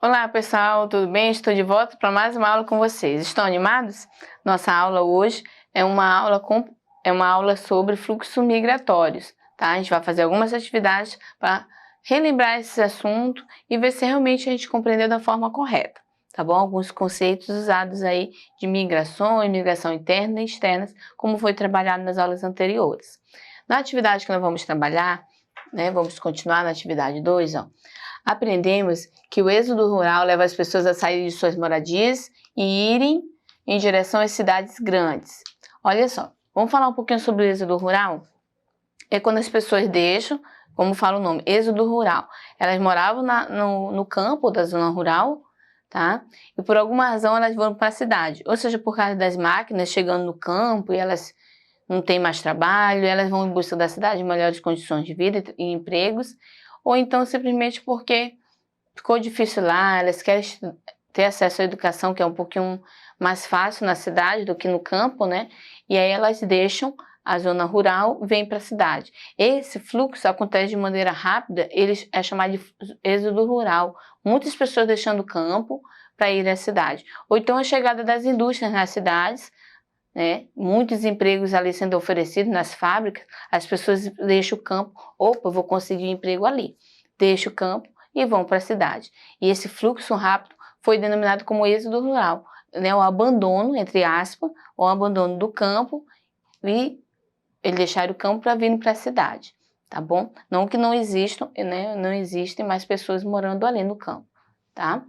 Olá pessoal, tudo bem? Estou de volta para mais uma aula com vocês. Estão animados? Nossa aula hoje é uma aula sobre fluxos migratórios, tá? A gente vai fazer algumas atividades para relembrar esse assunto e ver se realmente a gente compreendeu da forma correta, tá bom? Alguns conceitos usados aí de migrações, migração interna e externa, como foi trabalhado nas aulas anteriores. Na atividade que nós vamos trabalhar, né, vamos continuar na atividade 2, ó. Aprendemos que o êxodo rural leva as pessoas a sair de suas moradias e irem em direção às cidades grandes. Olha só, vamos falar um pouquinho sobre o êxodo rural? É quando as pessoas deixam, como fala o nome, êxodo rural. Elas moravam no campo da zona rural, tá? E por alguma razão elas vão para a cidade. Ou seja, por causa das máquinas chegando no campo e elas não têm mais trabalho, elas vão em busca da cidade de melhores condições de vida e empregos, ou então simplesmente porque ficou difícil lá, elas querem ter acesso à educação, que é um pouquinho mais fácil na cidade do que no campo, né? E aí elas deixam a zona rural, vêm para a cidade. Esse fluxo acontece de maneira rápida, é chamado de êxodo rural. Muitas pessoas deixando o campo para ir à cidade. Ou então a chegada das indústrias nas cidades, né? Muitos empregos ali sendo oferecidos nas fábricas, as pessoas deixam o campo, opa, eu vou conseguir um emprego ali, deixam o campo e vão para a cidade. E esse fluxo rápido foi denominado como êxodo rural, né? O abandono, entre aspas, o abandono do campo e ele deixar o campo para vir para a cidade, tá bom? Não que não existam, né? Não existem mais pessoas morando ali no campo, tá?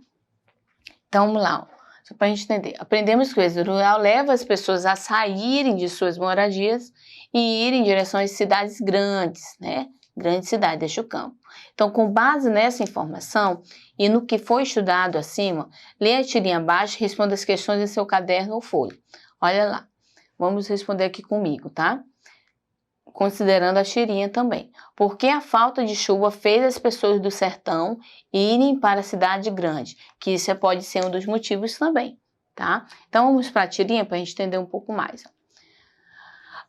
Então vamos lá, ó. Só para a gente entender. Aprendemos que o êxodo rural leva as pessoas a saírem de suas moradias e irem em direção às cidades grandes, né? Grande cidade, deixa o campo. Então, com base nessa informação e no que foi estudado acima, leia a tirinha abaixo e responda as questões em seu caderno ou folha. Olha lá, vamos responder aqui comigo, tá? Considerando a tirinha também. Por que a falta de chuva fez as pessoas do sertão irem para a cidade grande? Que isso pode ser um dos motivos também, tá? Então vamos para a tirinha para a gente entender um pouco mais.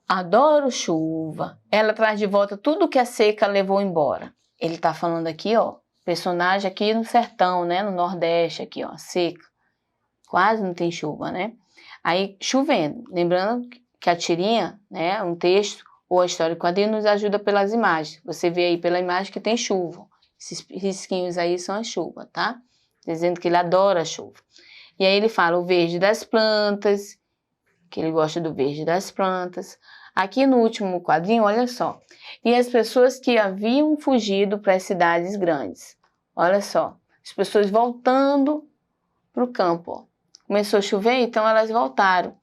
Adoro chuva, ela traz de volta tudo que a seca levou embora. Ele tá falando aqui, ó, personagem aqui no sertão, né, no Nordeste aqui, ó, seca. Quase não tem chuva, né? Aí chovendo, lembrando que a tirinha, né, um texto ou a história em quadrinho nos ajuda pelas imagens. Você vê aí pela imagem que tem chuva. Esses risquinhos aí são a chuva, tá? Dizendo que ele adora a chuva. E aí ele fala o verde das plantas, que ele gosta do verde das plantas. Aqui no último quadrinho, olha só. E as pessoas que haviam fugido para as cidades grandes. Olha só. As pessoas voltando para o campo. Ó. Começou a chover, então elas voltaram.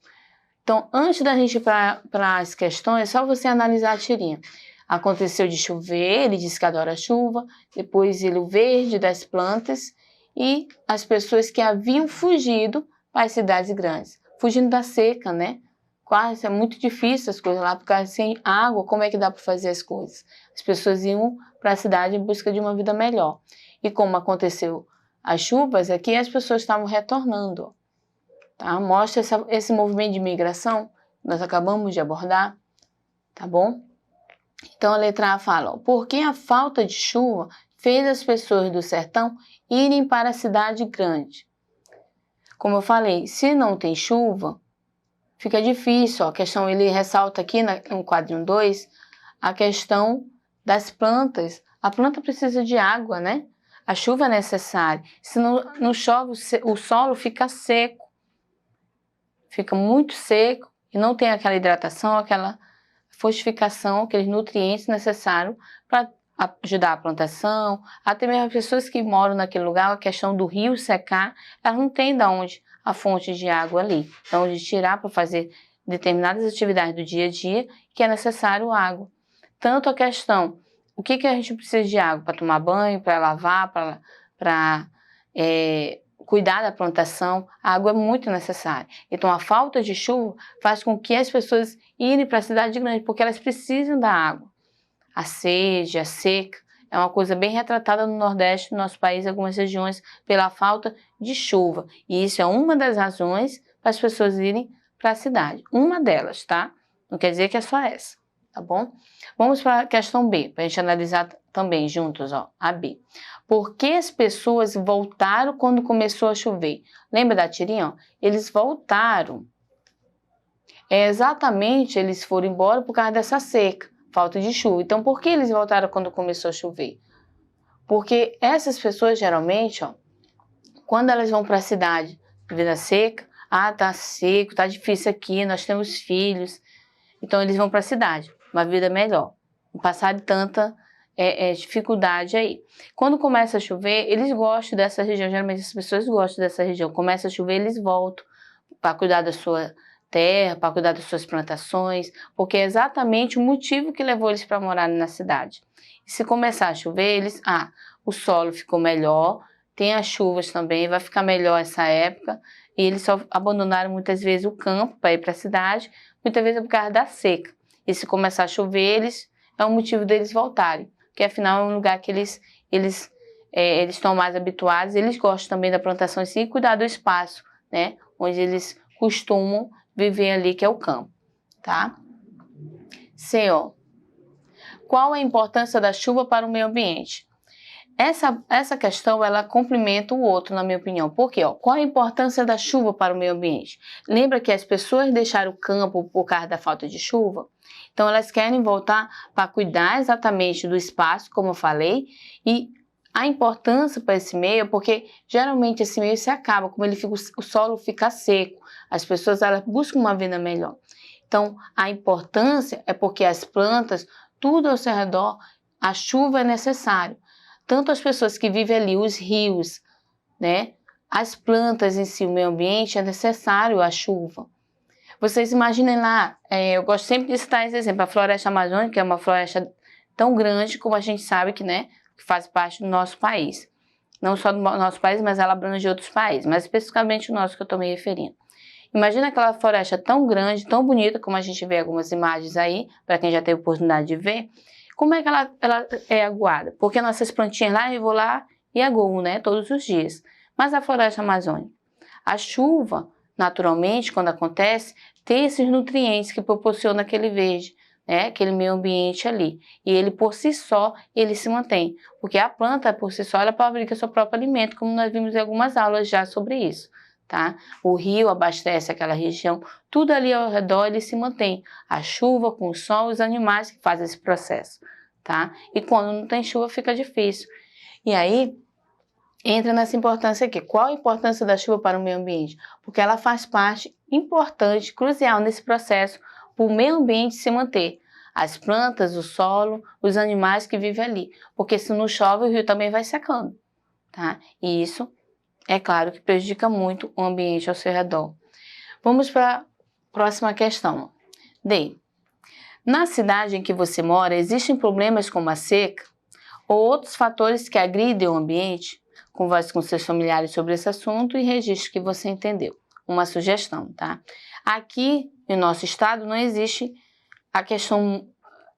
Então, antes da gente ir para as questões, é só você analisar a tirinha. Aconteceu de chover, ele disse que adora chuva, depois ele o verde das plantas e as pessoas que haviam fugido para as cidades grandes. Fugindo da seca, né? Quase, é muito difícil as coisas lá, porque sem água, como é que dá para fazer as coisas? As pessoas iam para a cidade em busca de uma vida melhor. E como aconteceu as chuvas, aqui as pessoas estavam retornando, ó. Tá? Mostra esse movimento de migração que nós acabamos de abordar, tá bom? Então a letra A fala, ó, por que a falta de chuva fez as pessoas do sertão irem para a cidade grande? Como eu falei, se não tem chuva, fica difícil, ó, a questão, ele ressalta aqui no quadrinho 2, a questão das plantas. A planta precisa de água, né? A chuva é necessária. Se não chove, o solo fica seco. Fica muito seco e não tem aquela hidratação, aquela fortificação, aqueles nutrientes necessários para ajudar a plantação. Até mesmo as pessoas que moram naquele lugar, a questão do rio secar, elas não têm de onde a fonte de água ali, de onde tirar para fazer determinadas atividades do dia a dia, que é necessário água. Tanto a questão, o que a gente precisa de água? Para tomar banho, para lavar, para cuidar da plantação, a água é muito necessária. Então a falta de chuva faz com que as pessoas irem para a cidade grande, porque elas precisam da água. A sede, a seca, é uma coisa bem retratada no Nordeste do nosso país, em algumas regiões, pela falta de chuva. E isso é uma das razões para as pessoas irem para a cidade. Uma delas, tá? Não quer dizer que é só essa. tá bom? Vamos para a questão B, para a gente analisar também juntos, ó, a B. Por que as pessoas voltaram quando começou a chover? Lembra da tirinha? Ó? Eles voltaram. Exatamente, eles foram embora por causa dessa seca, falta de chuva. Então, por que eles voltaram quando começou a chover? Porque essas pessoas, geralmente, ó, quando elas vão para a cidade devido à seca, tá seco, tá difícil aqui, nós temos filhos. Então, eles vão para a cidade, uma vida melhor, não passar de tanta dificuldade aí. Quando começa a chover, eles gostam dessa região, geralmente as pessoas gostam dessa região. Começa a chover, eles voltam para cuidar da sua terra, para cuidar das suas plantações, porque é exatamente o motivo que levou eles para morar na cidade. E se começar a chover, eles, o solo ficou melhor, tem as chuvas também, vai ficar melhor essa época, e eles só abandonaram muitas vezes o campo para ir para a cidade, muitas vezes é por causa da seca. E se começar a chover, é o motivo deles voltarem, porque afinal é um lugar que eles estão mais habituados, eles gostam também da plantação em si e cuidar do espaço, né, onde eles costumam viver ali, que é o campo, tá? C, ó. Qual a importância da chuva para o meio ambiente? Essa questão, ela complementa o outro, na minha opinião. Por quê? Ó? Qual a importância da chuva para o meio ambiente? Lembra que as pessoas deixaram o campo por causa da falta de chuva? Então, elas querem voltar para cuidar exatamente do espaço, como eu falei, e a importância para esse meio, porque geralmente esse meio se acaba, como o solo fica seco, as pessoas elas buscam uma vida melhor. Então, a importância é porque as plantas, tudo ao seu redor, a chuva é necessário. Tanto as pessoas que vivem ali, os rios, né? As plantas em si, o meio ambiente, é necessário a chuva. Vocês imaginem lá, eu gosto sempre de citar esse exemplo, a floresta amazônica é uma floresta tão grande como a gente sabe que, né, que faz parte do nosso país. Não só do nosso país, mas ela abrange outros países, mas especificamente o nosso que eu estou me referindo. Imagina aquela floresta tão grande, tão bonita, como a gente vê algumas imagens aí, para quem já teve oportunidade de ver. Como é que ela é aguada? Porque nossas plantinhas lá, eu vou lá e aguo, né, todos os dias. Mas a floresta amazônica, a chuva, naturalmente, quando acontece, tem esses nutrientes que proporciona aquele verde, né, aquele meio ambiente ali. E ele, por si só, ele se mantém. Porque a planta, por si só, ela fabrica seu próprio alimento, como nós vimos em algumas aulas já sobre isso. Tá? O rio abastece aquela região, tudo ali ao redor ele se mantém. A chuva com o sol, os animais que fazem esse processo, tá? E quando não tem chuva fica difícil. E aí entra nessa importância aqui. Qual a importância da chuva para o meio ambiente? Porque ela faz parte importante, crucial nesse processo para o meio ambiente se manter. As plantas, o solo, os animais que vivem ali. Porque se não chove, o rio também vai secando, tá? E isso é claro que prejudica muito o ambiente ao seu redor. Vamos para a próxima questão. D. Na cidade em que você mora, existem problemas como a seca ou outros fatores que agridem o ambiente? Converse com seus familiares sobre esse assunto e registre que você entendeu. Uma sugestão, tá? Aqui no nosso estado não existe a questão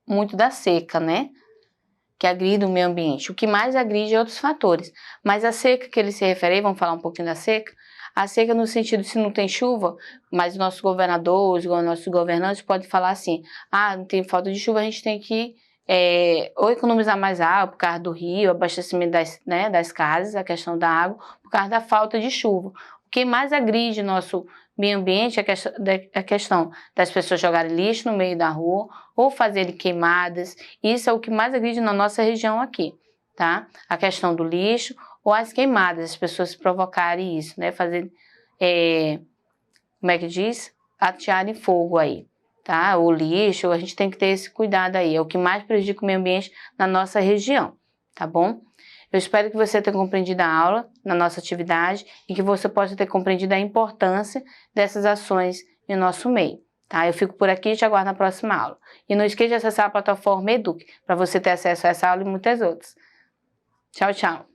muito da seca, né? Que agride o meio ambiente. O que mais agride é outros fatores. Mas a seca que ele se refere, vamos falar um pouquinho da seca? A seca no sentido, se não tem chuva, mas o nosso governador, os nossos governantes podem falar assim, não tem falta de chuva, a gente tem que ou economizar mais água por causa do rio, abastecimento das casas, a questão da água, por causa da falta de chuva. O que mais agride o nosso meio ambiente é a questão das pessoas jogarem lixo no meio da rua ou fazerem queimadas. Isso é o que mais agride na nossa região aqui, tá? A questão do lixo ou as queimadas, as pessoas provocarem isso, né? Fazer, como é que diz? Atearem fogo aí, tá? O lixo, a gente tem que ter esse cuidado aí. É o que mais prejudica o meio ambiente na nossa região, tá bom? Eu espero que você tenha compreendido a aula na nossa atividade e que você possa ter compreendido a importância dessas ações no nosso meio, tá? Eu fico por aqui e te aguardo na próxima aula. E não esqueça de acessar a plataforma Eduque para você ter acesso a essa aula e muitas outras. Tchau, tchau!